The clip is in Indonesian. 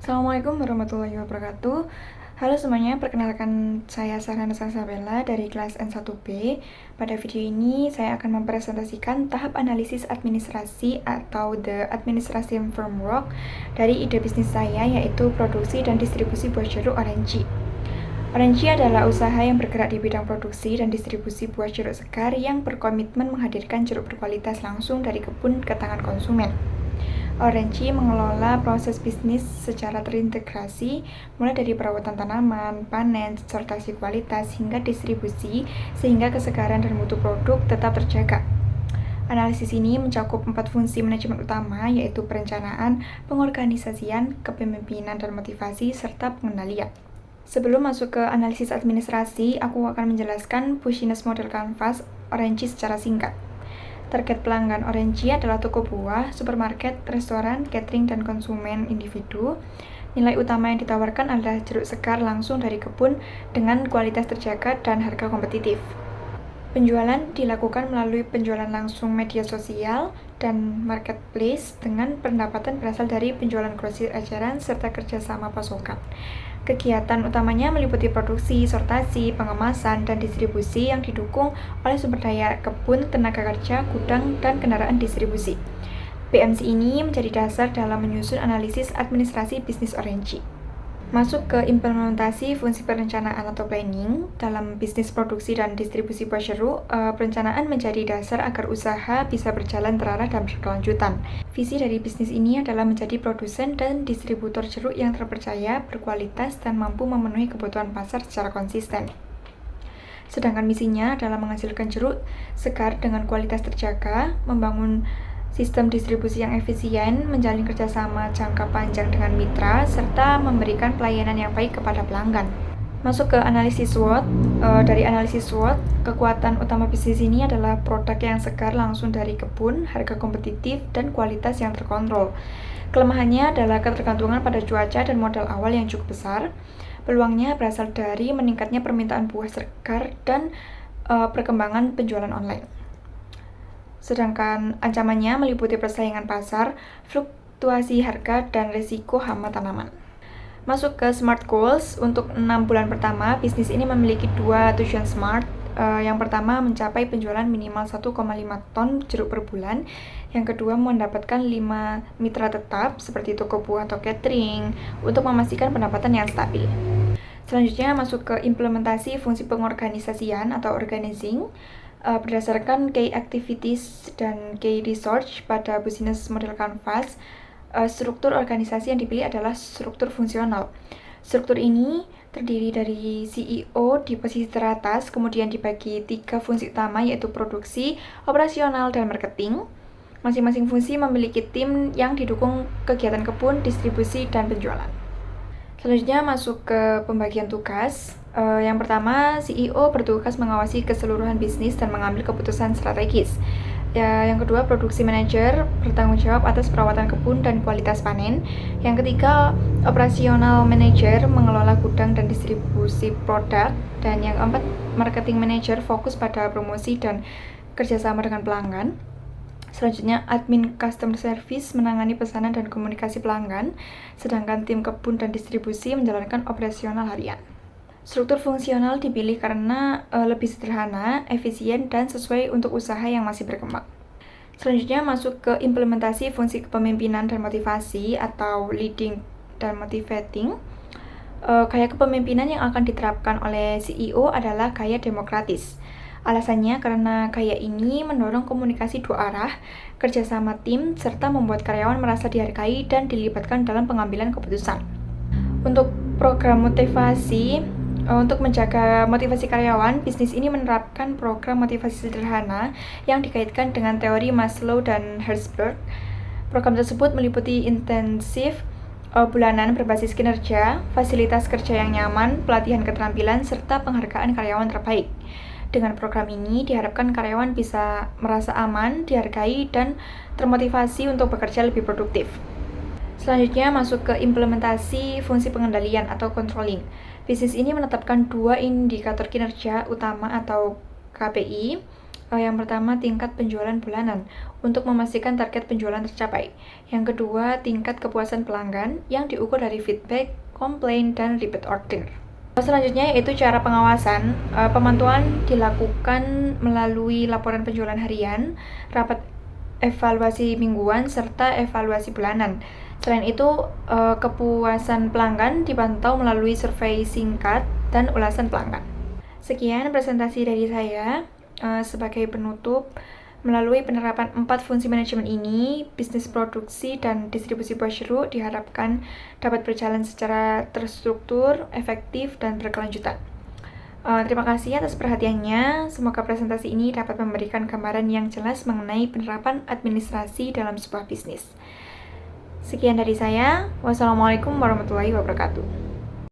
Assalamualaikum warahmatullahi wabarakatuh. Halo semuanya, perkenalkan saya Sarana Salsabella dari kelas N1B. Pada video ini saya akan mempresentasikan tahap analisis administrasi atau The Administration Framework dari ide bisnis saya, yaitu produksi dan distribusi buah jeruk Orange. Orange adalah usaha yang bergerak di bidang produksi dan distribusi buah jeruk segar yang berkomitmen menghadirkan jeruk berkualitas langsung dari kebun ke tangan konsumen. Orange mengelola proses bisnis secara terintegrasi, mulai dari perawatan tanaman, panen, sortasi kualitas, hingga distribusi, sehingga kesegaran dan mutu produk tetap terjaga. Analisis ini mencakup 4 fungsi manajemen utama, yaitu perencanaan, pengorganisasian, kepemimpinan dan motivasi, serta pengendalian. Sebelum masuk ke analisis administrasi, aku akan menjelaskan Business Model Canvas Orange secara singkat. Target pelanggan Orange adalah toko buah, supermarket, restoran, catering, dan konsumen individu. Nilai utama yang ditawarkan adalah jeruk segar langsung dari kebun dengan kualitas terjaga dan harga kompetitif. Penjualan dilakukan melalui penjualan langsung media sosial dan marketplace dengan pendapatan berasal dari penjualan grosir eceran serta kerjasama pasokan. Kegiatan utamanya meliputi produksi, sortasi, pengemasan, dan distribusi yang didukung oleh sumber daya kebun, tenaga kerja, gudang, dan kendaraan distribusi. BMC ini menjadi dasar dalam menyusun analisis administrasi bisnis Orange. Masuk ke implementasi fungsi perencanaan atau planning. Dalam bisnis produksi dan distribusi buah jeruk, perencanaan menjadi dasar agar usaha bisa berjalan terarah dan berkelanjutan. Visi dari bisnis ini adalah menjadi produsen dan distributor jeruk yang terpercaya, berkualitas, dan mampu memenuhi kebutuhan pasar secara konsisten. Sedangkan misinya adalah menghasilkan jeruk segar dengan kualitas terjaga, membangun sistem distribusi yang efisien, menjalin kerjasama jangka panjang dengan mitra, serta memberikan pelayanan yang baik kepada pelanggan. Masuk ke analisis SWOT. Dari analisis SWOT, kekuatan utama bisnis ini adalah produk yang segar langsung dari kebun, harga kompetitif, dan kualitas yang terkontrol. Kelemahannya adalah ketergantungan pada cuaca dan modal awal yang cukup besar. Peluangnya berasal dari meningkatnya permintaan buah segar dan perkembangan penjualan online. Sedangkan ancamannya meliputi persaingan pasar, fluktuasi harga, dan risiko hama tanaman. Masuk ke SMART Goals. Untuk 6 bulan pertama, bisnis ini memiliki 2 tujuan SMART. Yang pertama, mencapai penjualan minimal 1,5 ton jeruk per bulan. Yang kedua, mendapatkan 5 mitra tetap, seperti toko buah atau catering, untuk memastikan pendapatan yang stabil. Selanjutnya, masuk ke implementasi fungsi pengorganisasian atau organizing. Berdasarkan key activities dan key research pada Business Model Canvas, struktur organisasi yang dipilih adalah struktur fungsional. Struktur ini terdiri dari CEO di posisi teratas, kemudian dibagi 3 fungsi utama, yaitu produksi, operasional, dan marketing. Masing-masing fungsi memiliki tim yang didukung kegiatan kebun, distribusi, dan penjualan. Selanjutnya masuk ke pembagian tugas. Yang pertama, CEO bertugas mengawasi keseluruhan bisnis dan mengambil keputusan strategis. Yang kedua, produksi manager bertanggung jawab atas perawatan kebun dan kualitas panen. Yang ketiga, operasional manager mengelola gudang dan distribusi produk. Dan yang keempat, marketing manager fokus pada promosi dan kerjasama dengan pelanggan. Selanjutnya, admin customer service menangani pesanan dan komunikasi pelanggan, sedangkan tim kebun dan distribusi menjalankan operasional harian. Struktur fungsional dipilih karena lebih sederhana, efisien, dan sesuai untuk usaha yang masih berkembang. Selanjutnya masuk ke implementasi fungsi kepemimpinan dan motivasi atau leading dan motivating. Gaya kepemimpinan yang akan diterapkan oleh CEO adalah gaya demokratis. Alasannya karena gaya ini mendorong komunikasi 2 arah, kerjasama tim, serta membuat karyawan merasa dihargai dan dilibatkan dalam pengambilan keputusan. Untuk program motivasi, untuk menjaga motivasi karyawan, bisnis ini menerapkan program motivasi sederhana yang dikaitkan dengan teori Maslow dan Herzberg. Program tersebut meliputi intensif bulanan berbasis kinerja, fasilitas kerja yang nyaman, pelatihan keterampilan, serta penghargaan karyawan terbaik. Dengan program ini diharapkan karyawan bisa merasa aman, dihargai, dan termotivasi untuk bekerja lebih produktif. Selanjutnya masuk ke implementasi fungsi pengendalian atau controlling. Bisnis ini menetapkan 2 indikator kinerja utama atau KPI. Yang pertama, tingkat penjualan bulanan untuk memastikan target penjualan tercapai. Yang kedua, tingkat kepuasan pelanggan yang diukur dari feedback, komplain, dan repeat order. Selanjutnya yaitu cara pengawasan. Pemantauan dilakukan melalui laporan penjualan harian, rapat evaluasi mingguan, serta evaluasi bulanan. Selain itu, kepuasan pelanggan dipantau melalui survei singkat dan ulasan pelanggan. Sekian presentasi dari saya. Sebagai penutup, melalui penerapan 4 fungsi manajemen ini, bisnis produksi dan distribusi buah jeruk diharapkan dapat berjalan secara terstruktur, efektif, dan berkelanjutan. Terima kasih atas perhatiannya. Semoga presentasi ini dapat memberikan gambaran yang jelas mengenai penerapan administrasi dalam sebuah bisnis. Sekian dari saya. Wassalamualaikum warahmatullahi wabarakatuh.